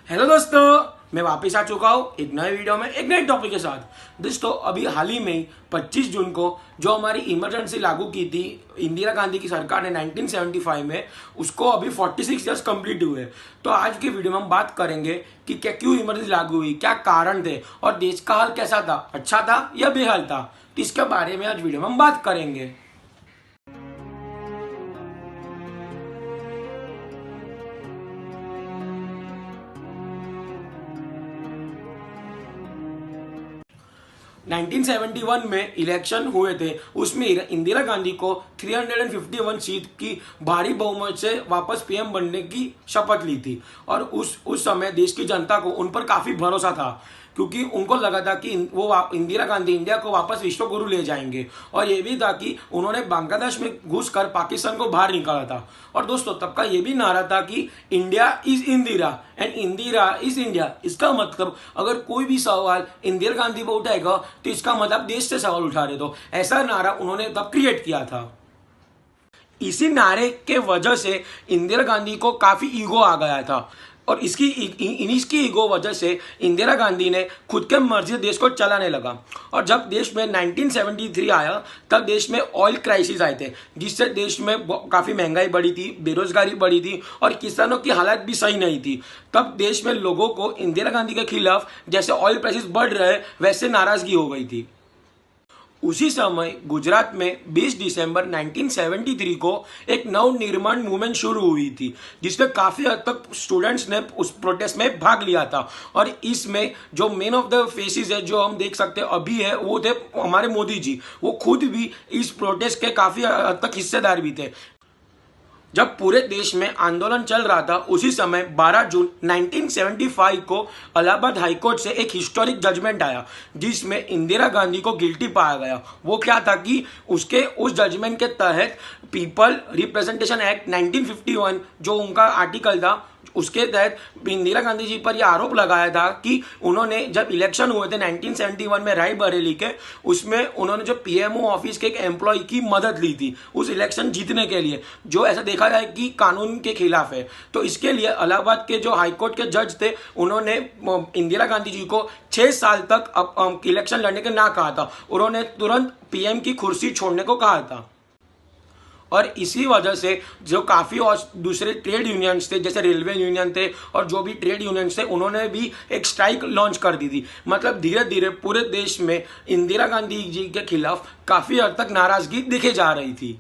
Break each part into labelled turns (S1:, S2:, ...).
S1: Hello दोस्तों, मैं वापस आ चुका हूँ एक नए वीडियो में एक नए टॉपिक के साथ। दोस्तों अभी हाल ही में 25 जून को जो हमारी इमरजेंसी लागू की थी इंदिरा गांधी की सरकार ने 1975 में, उसको अभी 46 ईयर्स कंप्लीट हुए। तो आज की वीडियो में हम बात करेंगे कि क्या क्यों इमरजेंसी लागू हुई, क्या कारण थे और देश का हाल कैसा था, अच्छा था या बेहाल था। तो इसके बारे में आज वीडियो में हम बात करेंगे। 1971 में इलेक्शन हुए थे, उसमें इंदिरा गांधी को 351 सीट की भारी बहुमत से वापस पीएम बनने की शपथ ली थी। और उस समय देश की जनता को उन पर काफी भरोसा था, क्योंकि उनको लगा था कि वो इंदिरा गांधी इंडिया को वापस विश्व गुरु ले जाएंगे। और ये भी था कि उन्होंने बांग्लादेश में घुसकर पाकिस्तान को बाहर निकाला था। और दोस्तों तब का ये भी नारा था कि India is Indira and Indira is India. इसका मतलब अगर कोई भी सवाल इंदिरा गांधी पर उठाएगा तो इसका मतलब देश से सवाल उठा रहे। तो ऐसा नारा उन्होंने तब क्रिएट किया था। इसी नारे के वजह से इंदिरा गांधी को काफी ईगो आ गया था और इसकी ईगो वजह से इंदिरा गांधी ने खुद के मर्जी से देश को चलाने लगा। और जब देश में 1973 आया तब देश में ऑयल क्राइसिस आए थे, जिससे देश में काफ़ी महंगाई बढ़ी थी, बेरोजगारी बढ़ी थी और किसानों की हालत भी सही नहीं थी। तब देश में लोगों को इंदिरा गांधी के खिलाफ जैसे ऑयल प्राइसेस बढ़ रहे वैसे नाराजगी हो गई थी। उसी समय गुजरात में 20 दिसंबर 1973 को एक नव निर्माण मूवमेंट शुरू हुई थी, जिसमें काफ़ी हद तक स्टूडेंट्स ने उस प्रोटेस्ट में भाग लिया था। और इसमें जो मेन ऑफ द फेसेस है जो हम देख सकते हैं अभी है, वो थे हमारे मोदी जी। वो खुद भी इस प्रोटेस्ट के काफ़ी हद तक हिस्सेदार भी थे। जब पूरे देश में आंदोलन चल रहा था उसी समय 12 जून 1975 को इलाहाबाद हाईकोर्ट से एक हिस्टोरिक जजमेंट आया, जिसमें इंदिरा गांधी को गिल्टी पाया गया। वो क्या था कि उस जजमेंट के तहत पीपल रिप्रेजेंटेशन एक्ट 1951 जो उनका आर्टिकल था, उसके तहत इंदिरा गांधी जी पर यह आरोप लगाया था कि उन्होंने जब इलेक्शन हुए थे 1971 में रायबरेली के, उसमें उन्होंने जो पीएमओ ऑफिस के एक एम्प्लॉय की मदद ली थी उस इलेक्शन जीतने के लिए, जो ऐसा देखा जाए कि कानून के खिलाफ है। तो इसके लिए इलाहाबाद के जो हाईकोर्ट के जज थे उन्होंने इंदिरा गांधी जी को 6 साल तक इलेक्शन लड़ने के ना कहा था। उन्होंने तुरंत पीएम की कुर्सी छोड़ने को कहा था। और इसी वजह से जो काफ़ी और दूसरे ट्रेड यूनियंस थे, जैसे रेलवे यूनियन थे और जो भी ट्रेड यूनियंस थे, उन्होंने भी एक स्ट्राइक लॉन्च कर दी थी। मतलब धीरे धीरे पूरे देश में इंदिरा गांधी जी के खिलाफ काफ़ी हद तक नाराजगी दिखे जा रही थी।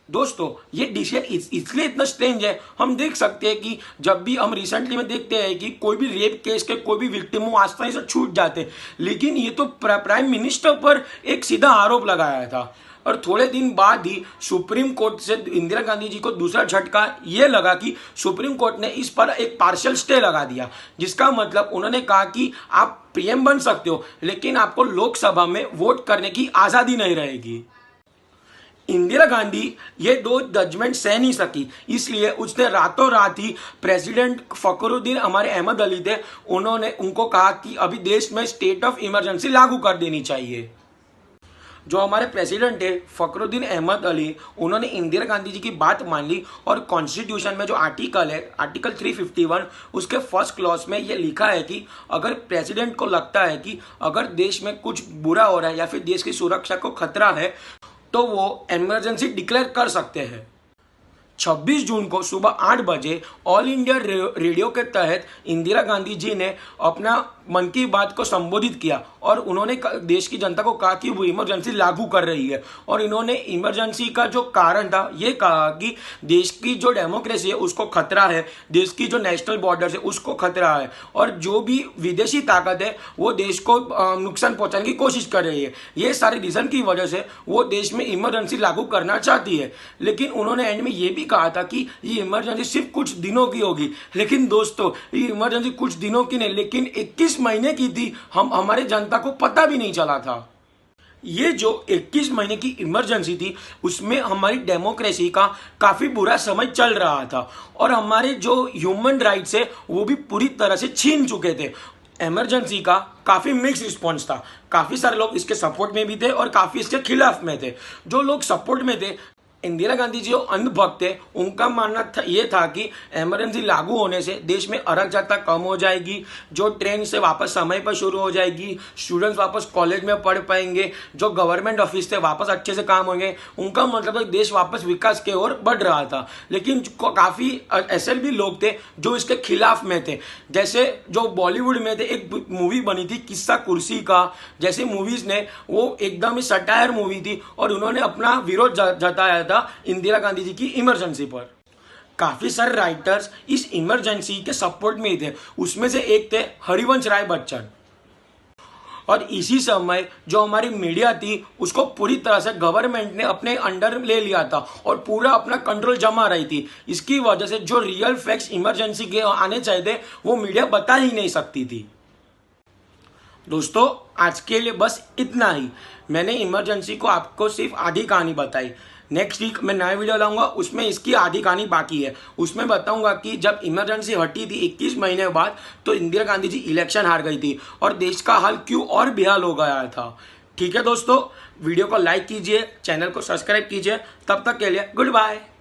S1: दोस्तों ये डिसीजन इसलिए इतना स्ट्रेंज है, हम देख सकते हैं कि जब भी हम रिसेंटली में देखते हैं कि कोई भी रेप केस के कोई भी विक्टिम हो आसानी से छूट जाते हैं, लेकिन ये तो प्राइम मिनिस्टर पर एक सीधा आरोप लगाया था। और थोड़े दिन बाद ही सुप्रीम कोर्ट से इंदिरा गांधी जी को दूसरा झटका ये लगा कि सुप्रीम कोर्ट ने इस पर एक पार्शियल स्टे लगा दिया, जिसका मतलब उन्होंने कहा कि आप पीएम बन सकते हो लेकिन आपको लोकसभा में वोट करने की आज़ादी नहीं रहेगी। इंदिरा गांधी ये दो जजमेंट सह नहीं सकी, इसलिए उसने रातों रात ही प्रेसिडेंट फखरुद्दीन हमारे अहमद अली थे, उन्होंने उनको कहा कि अभी देश में स्टेट ऑफ इमरजेंसी लागू कर देनी चाहिए। जो हमारे प्रेसिडेंट है फखरुद्दीन अहमद अली, उन्होंने इंदिरा गांधी जी की बात मान ली और कॉन्स्टिट्यूशन में जो आर्टिकल है आर्टिकल 351 उसके फर्स्ट क्लॉज में ये लिखा है कि अगर प्रेसिडेंट को लगता है कि अगर देश में कुछ बुरा हो रहा है या फिर देश की सुरक्षा को खतरा है तो वो इमरजेंसी डिक्लेयर कर सकते हैं। 26 जून को सुबह 8 बजे ऑल इंडिया रेडियो के तहत इंदिरा गांधी जी ने अपना मन की बात को संबोधित किया और उन्होंने देश की जनता को कहा कि वो इमरजेंसी लागू कर रही है। और इन्होंने इमरजेंसी का जो कारण था ये कहा कि देश की जो डेमोक्रेसी है उसको खतरा है, देश की जो नेशनल बॉर्डर्स है उसको खतरा है और जो भी विदेशी ताकत है वो देश को नुकसान पहुंचाने की कोशिश कर रही है। ये सारे रीजन की वजह से वो देश में इमरजेंसी लागू करना चाहती है। लेकिन उन्होंने एंड में ये भी कहा था कि ये इमरजेंसी सिर्फ कुछ दिनों की होगी। लेकिन दोस्तों ये इमरजेंसी कुछ दिनों की नहीं, लेकिन 21 महीने की थी। हमारे जनता को पता भी नहीं चला था। ये जो 21 महीने की इमरजेंसी थी उसमें हमारी डेमोक्रेसी का काफी बुरा समय चल रहा था और हमारे जो ह्यूमन राइट्स है वो भी पूरी तरह से छीन चुके थे। इमरजेंसी का काफी मिक्स रिस्पॉन्स था, काफी सारे लोग इसके सपोर्ट में भी थे और काफी इसके खिलाफ में थे। जो लोग सपोर्ट में थे इंदिरा गांधी जी जो अंधभक्त थे, उनका मानना ये था कि इमरजेंसी लागू होने से देश में अराजकता कम हो जाएगी, जो ट्रेन से वापस समय पर शुरू हो जाएगी, स्टूडेंट्स वापस कॉलेज में पढ़ पाएंगे, जो गवर्नमेंट ऑफिस थे वापस अच्छे से काम होंगे। उनका मतलब देश वापस विकास की ओर बढ़ रहा था। लेकिन काफ़ी ऐसे भी लोग थे जो इसके खिलाफ में थे। जैसे जो बॉलीवुड में थे, एक मूवी बनी थी किस्सा कुर्सी का, जैसे मूवीज ने, वो एकदम ही सटायर मूवी थी और उन्होंने अपना विरोध जताया था इंदिरा गांधी जी की इमरजेंसी पर। काफी सारे राइटर्स इस इमरजेंसी के सपोर्ट में ही थे। उसमें से एक थे हरिवंश राय बच्चन। और इसी समय जो हमारी मीडिया थी उसको पूरी तरह से गवर्नमेंट ने अपने अंडर ले लिया था और पूरा अपना कंट्रोल जमा रही थी। इसकी वजह से जो रियल फैक्ट्स इमरजेंसी के आने चाहिए थे वो मीडिया बता ही नहीं सकती थी। दोस्तों, आज के लिए बस इतना ही। मैंने इमरजेंसी को आपको सिर्फ आधी कहानी बताई। नेक्स्ट वीक मैं नया वीडियो लाऊंगा, उसमें इसकी आधी कहानी बाकी है। उसमें बताऊंगा कि जब इमरजेंसी हटी थी 21 महीने बाद, तो इंदिरा गांधी जी इलेक्शन हार गई थी और देश का हाल क्यों और बेहाल हो गया था। ठीक है दोस्तों, वीडियो को लाइक कीजिए, चैनल को सब्सक्राइब कीजिए। तब तक के लिए गुड बाय।